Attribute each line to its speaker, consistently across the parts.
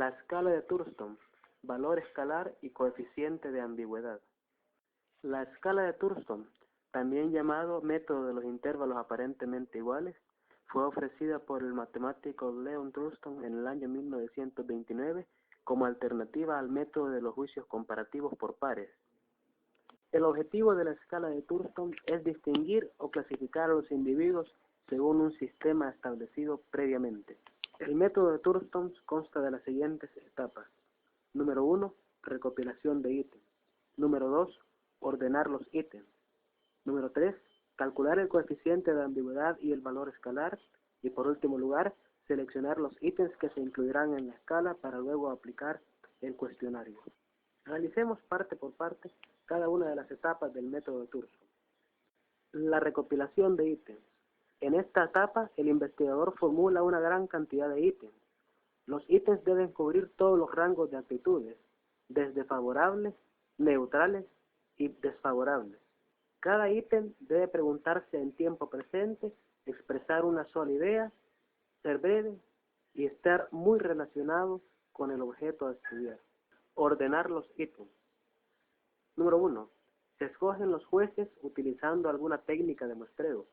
Speaker 1: La escala de Thurston, valor escalar y coeficiente de ambigüedad. La escala de Thurston, también llamado método de los intervalos aparentemente iguales, fue ofrecida por el matemático Leon Thurston en el año 1929 como alternativa al método de los juicios comparativos por pares. El objetivo de la escala de Thurston es distinguir o clasificar a los individuos según un sistema establecido previamente. El método de Thurston consta de las siguientes etapas. Número 1, recopilación de ítems. Número 2, ordenar los ítems. Número 3, calcular el coeficiente de ambigüedad y el valor escalar. Y por último lugar, seleccionar los ítems que se incluirán en la escala para luego aplicar el cuestionario. Analicemos parte por parte cada una de las etapas del método de Thurston. La recopilación de ítems. En esta etapa, el investigador formula una gran cantidad de ítems. Los ítems deben cubrir todos los rangos de actitudes, desde favorables, neutrales y desfavorables. Cada ítem debe preguntarse en tiempo presente, expresar una sola idea, ser breve y estar muy relacionado con el objeto a estudiar. Ordenar los ítems. Número 1. Se escogen los jueces utilizando alguna técnica de muestreo.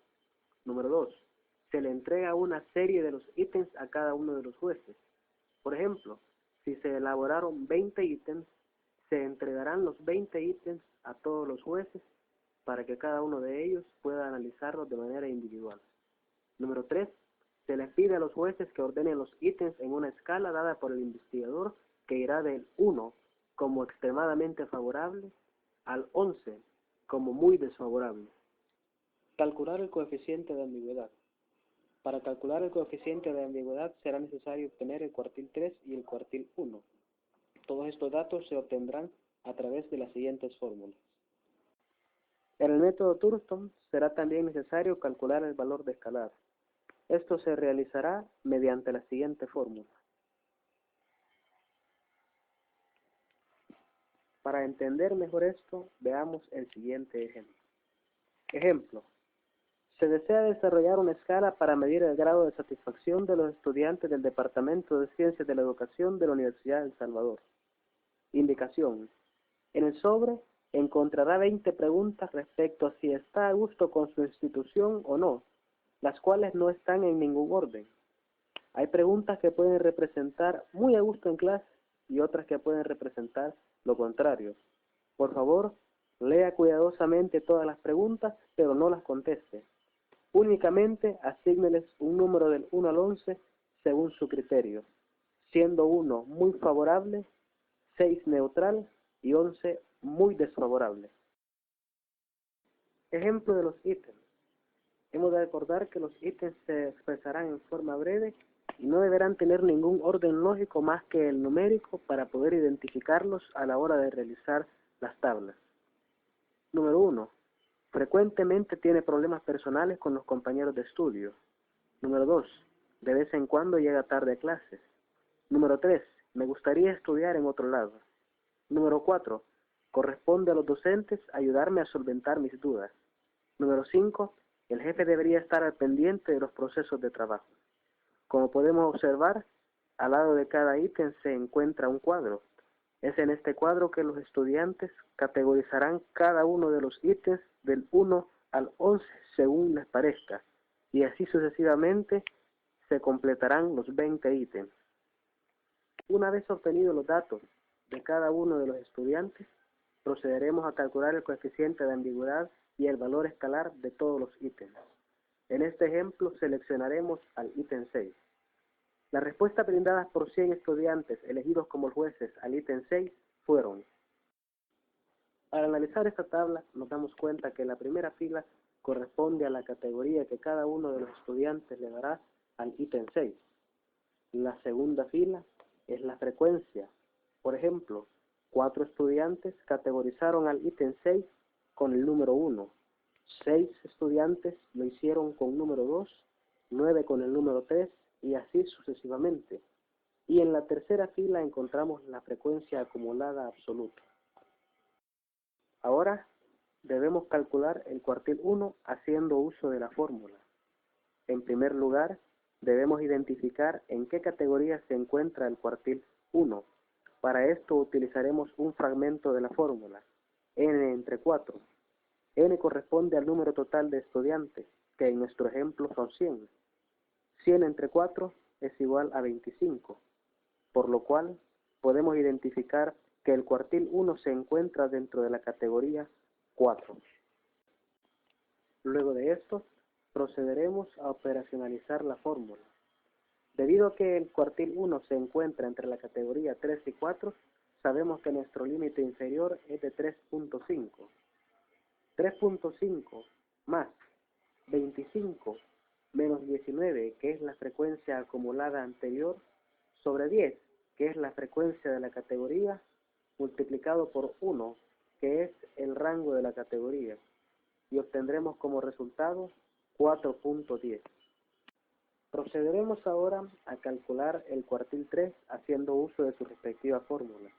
Speaker 1: Número 2. Se le entrega una serie de los ítems a cada uno de los jueces. Por ejemplo, si se elaboraron 20 ítems, se entregarán los 20 ítems a todos los jueces para que cada uno de ellos pueda analizarlos de manera individual. Número 3. Se les pide a los jueces que ordenen los ítems en una escala dada por el investigador que irá del 1 como extremadamente favorable al 11 como muy desfavorable. Calcular el coeficiente de ambigüedad. Para calcular el coeficiente de ambigüedad será necesario obtener el cuartil 3 y el cuartil 1. Todos estos datos se obtendrán a través de las siguientes fórmulas. En el método Thurston será también necesario calcular el valor de escalar. Esto se realizará mediante la siguiente fórmula. Para entender mejor esto, veamos el siguiente ejemplo. Ejemplo. Se desea desarrollar una escala para medir el grado de satisfacción de los estudiantes del Departamento de Ciencias de la Educación de la Universidad de El Salvador. Indicación. En el sobre encontrará 20 preguntas respecto a si está a gusto con su institución o no, las cuales no están en ningún orden. Hay preguntas que pueden representar muy a gusto en clase y otras que pueden representar lo contrario. Por favor, lea cuidadosamente todas las preguntas, pero no las conteste. Únicamente asígneles un número del 1 al 11 según su criterio, siendo 1 muy favorable, 6 neutral y 11 muy desfavorable. Ejemplo de los ítems. Hemos de recordar que los ítems se expresarán en forma breve y no deberán tener ningún orden lógico más que el numérico para poder identificarlos a la hora de realizar las tablas. Número 1. Frecuentemente tiene problemas personales con los compañeros de estudio. Número 2. De vez en cuando llega tarde a clases. Número 3. Me gustaría estudiar en otro lado. Número 4. Corresponde a los docentes ayudarme a solventar mis dudas. Número 5. El jefe debería estar al pendiente de los procesos de trabajo. Como podemos observar, al lado de cada ítem se encuentra un cuadro. Es en este cuadro que los estudiantes categorizarán cada uno de los ítems del 1 al 11 según les parezca, y así sucesivamente se completarán los 20 ítems. Una vez obtenidos los datos de cada uno de los estudiantes, procederemos a calcular el coeficiente de ambigüedad y el valor escalar de todos los ítems. En este ejemplo seleccionaremos al ítem 6. Las respuestas brindadas por 100 estudiantes elegidos como jueces al ítem 6 fueron. Al analizar esta tabla nos damos cuenta que la primera fila corresponde a la categoría que cada uno de los estudiantes le dará al ítem 6. La segunda fila es la frecuencia. Por ejemplo, 4 estudiantes categorizaron al ítem 6 con el número 1. 6 estudiantes lo hicieron con número 2, 9 con el número 3 y así sucesivamente. Y en la tercera fila encontramos la frecuencia acumulada absoluta. Ahora debemos calcular el cuartil 1 haciendo uso de la fórmula. En primer lugar, debemos identificar en qué categoría se encuentra el cuartil 1. Para esto utilizaremos un fragmento de la fórmula, n entre 4. N corresponde al número total de estudiantes, que en nuestro ejemplo son 100. 100 entre 4 es igual a 25, por lo cual podemos identificar que el cuartil 1 se encuentra dentro de la categoría 4. Luego de esto, procederemos a operacionalizar la fórmula. Debido a que el cuartil 1 se encuentra entre la categoría 3 y 4, sabemos que nuestro límite inferior es de 3.5. 3.5 más 25 menos 19, que es la frecuencia acumulada anterior, sobre 10, que es la frecuencia de la categoría, multiplicado por 1, que es el rango de la categoría, y obtendremos como resultado 4.10. Procederemos ahora a calcular el cuartil 3 haciendo uso de su respectiva fórmula.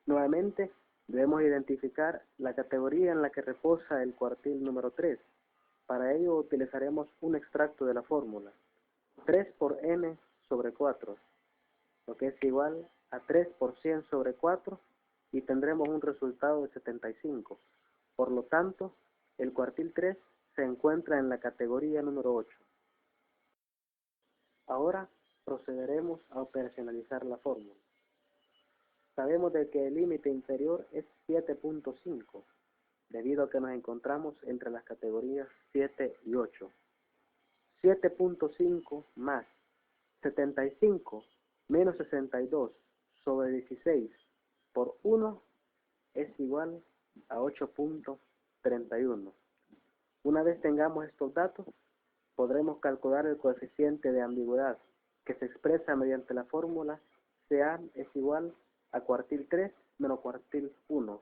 Speaker 1: Nuevamente, debemos identificar la categoría en la que reposa el cuartil número 3. Para ello utilizaremos un extracto de la fórmula, 3 por n sobre 4, lo que es igual a 3 por 100 sobre 4, y tendremos un resultado de 75. Por lo tanto, el cuartil 3 se encuentra en la categoría número 8. Ahora procederemos a operacionalizar la fórmula. Sabemos de que el límite inferior es 7.5, debido a que nos encontramos entre las categorías 7 y 8. 7.5 más 75 menos 62 sobre 16 por 1 es igual a 8.31. Una vez tengamos estos datos, podremos calcular el coeficiente de ambigüedad, que se expresa mediante la fórmula CA es igual a cuartil 3 menos cuartil 1,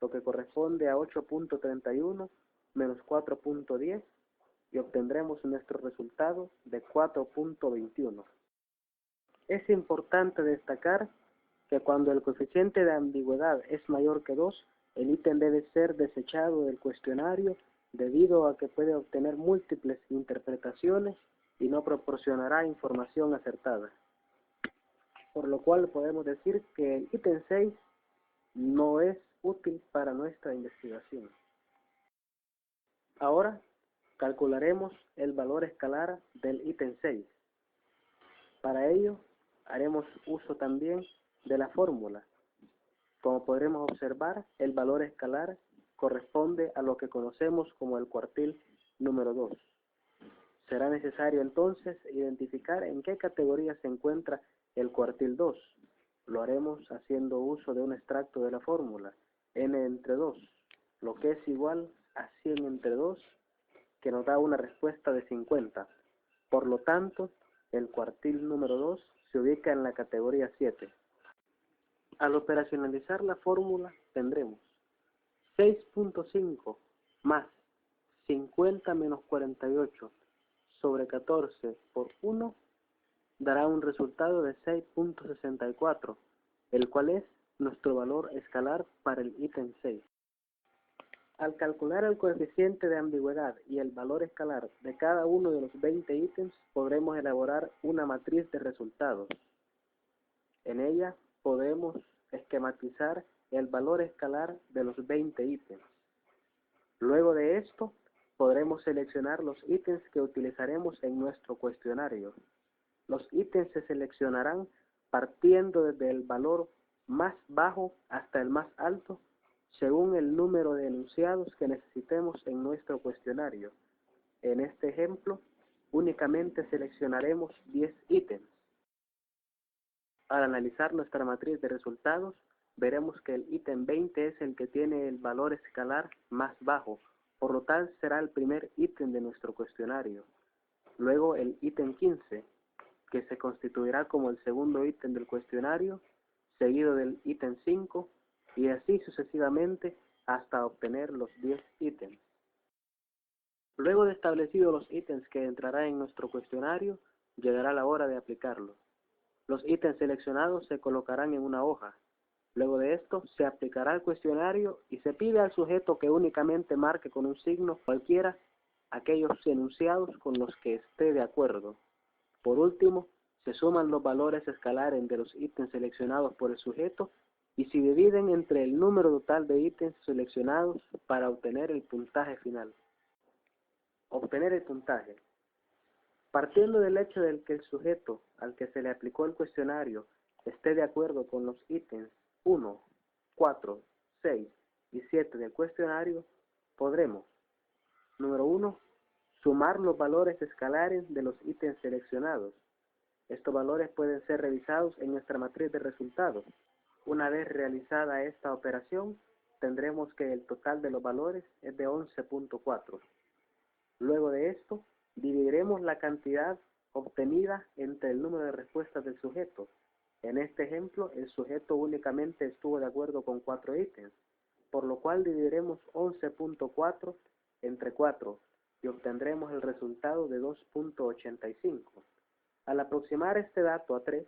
Speaker 1: lo que corresponde a 8.31 menos 4.10, y obtendremos nuestro resultado de 4.21. Es importante destacar que cuando el coeficiente de ambigüedad es mayor que 2, el ítem debe ser desechado del cuestionario debido a que puede obtener múltiples interpretaciones y no proporcionará información acertada. Por lo cual podemos decir que el ítem 6 no es útil para nuestra investigación. Ahora calcularemos el valor escalar del ítem 6. Para ello haremos uso también de la fórmula. Como podremos observar, el valor escalar corresponde a lo que conocemos como el cuartil número 2. Será necesario entonces identificar en qué categoría se encuentra el cuartil 2. Lo haremos haciendo uso de un extracto de la fórmula, n entre 2, lo que es igual a 100 entre 2, que nos da una respuesta de 50. Por lo tanto, el cuartil número 2 se ubica en la categoría 7. Al operacionalizar la fórmula tendremos 6.5 más 50 menos 48 sobre 14 por 1 dará un resultado de 6.64, el cual es nuestro valor escalar para el ítem 6. Al calcular el coeficiente de ambigüedad y el valor escalar de cada uno de los 20 ítems, podremos elaborar una matriz de resultados. En ella podemos esquematizar el valor escalar de los 20 ítems. Luego de esto, podremos seleccionar los ítems que utilizaremos en nuestro cuestionario. Los ítems se seleccionarán partiendo desde el valor más bajo hasta el más alto, según el número de enunciados que necesitemos en nuestro cuestionario. En este ejemplo, únicamente seleccionaremos 10 ítems. Al analizar nuestra matriz de resultados, veremos que el ítem 20 es el que tiene el valor escalar más bajo, por lo tal será el primer ítem de nuestro cuestionario. Luego el ítem 15, que se constituirá como el segundo ítem del cuestionario, seguido del ítem 5, y así sucesivamente hasta obtener los 10 ítems. Luego de establecidos los ítems que entrarán en nuestro cuestionario, llegará la hora de aplicarlos. Los ítems seleccionados se colocarán en una hoja. Luego de esto, se aplicará el cuestionario y se pide al sujeto que únicamente marque con un signo cualquiera aquellos enunciados con los que esté de acuerdo. Por último, se suman los valores escalares de los ítems seleccionados por el sujeto y se dividen entre el número total de ítems seleccionados para obtener el puntaje final. Obtener el puntaje. Partiendo del hecho de que el sujeto al que se le aplicó el cuestionario esté de acuerdo con los ítems 1, 4, 6 y 7 del cuestionario, podremos, número 1, sumar los valores escalares de los ítems seleccionados. Estos valores pueden ser revisados en nuestra matriz de resultados. Una vez realizada esta operación, tendremos que el total de los valores es de 11.4. Luego de esto, dividiremos la cantidad obtenida entre el número de respuestas del sujeto. En este ejemplo, el sujeto únicamente estuvo de acuerdo con 4 ítems, por lo cual dividiremos 11.4 entre 4 y obtendremos el resultado de 2.85. Al aproximar este dato a 3,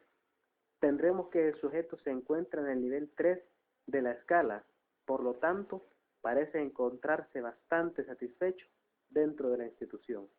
Speaker 1: tendremos que el sujeto se encuentra en el nivel 3 de la escala, por lo tanto, parece encontrarse bastante satisfecho dentro de la institución.